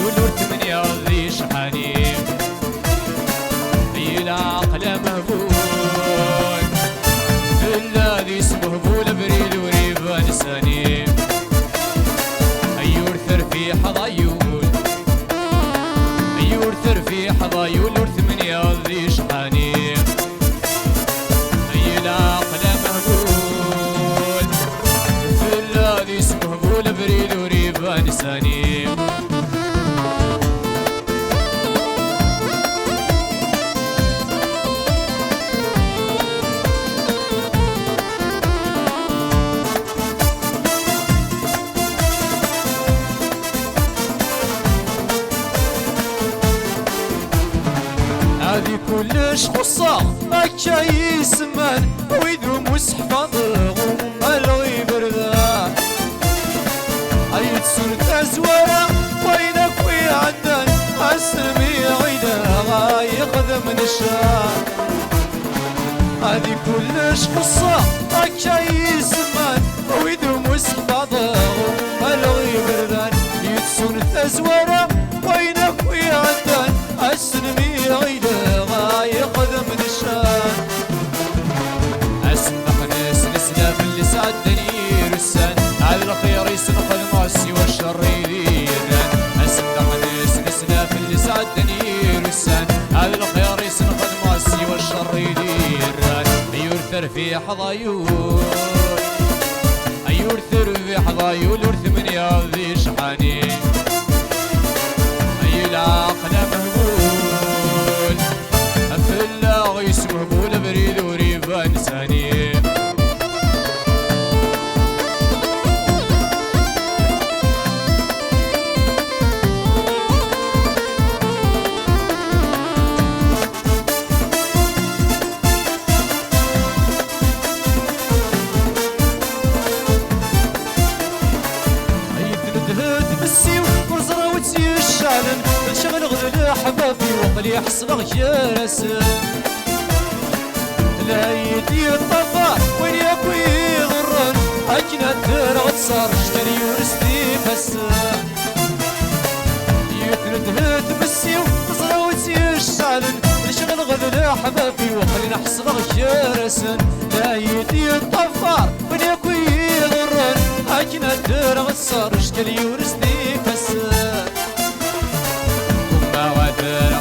ولور ثمانية ذي شحاني العقل مهبول الذي اسمه بول بريل وريبان ساني يورثر في حضايول يورثر في حضايول ور ثمانية ذي شحاني العقل مهبول الذي اسمه بول بريل وريبان ساني هذي كلش خصة هكا يسمان ويدو مسحفظ ومالغي بردا هاي تسولت أزوارا وينك ويعدن أسلمي عيدا غايق من الشام هذي كلش خصة هكا يسمان ويدو مسحفظ ومالغي بردا يتسولت أزوارا وينك ويعدن أسلمي عيدا غايق من الشام أسمح ناس نسلم اللي سعدني رسان على الخير يسنق المعصي والشر يديران أسمح ناس نسلم اللي سعدني رسان على الخير يسنق المعصي والشر يديران يورثر في حضايول يورثر في حضايول ورث من ياذي شحاني العقل مهبول أفلا يسمه بول بريد وريبان ساني شغل غذل حبابي وقلي حسبغ يرسل لا يدي الطفا وين يكوي غرن أكنا ترغد صار اشتري ورستي فسا يثلث هات مسي وصراوتي الشعلن شغل غذل حبابي وقلي حسبغ يرسل لا يدي الطفا وين يكوي غرن أكنا ترغد صار اشتري ورستي فسا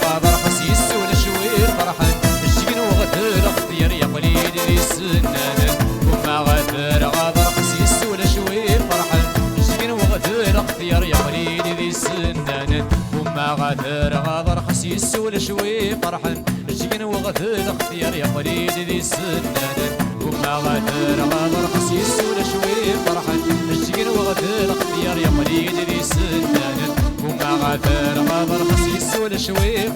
غابر خسيس ولا شوي فرحان الشقن وغثر اختيار يا قليل ذي السنان وما غابر خسيس ولا شوي فرحان الشقن وغثر اختيار يا قليل ذي السنان وما غابر خسيس ولا شوي فرحان الشقن وغثر اختيار يا قليل ذي السنان وما غابر خسيس ولا شوي فرحان الشقن وغثر اختيار يا قليل ذي السنان وما غابر خسيس ولا شوي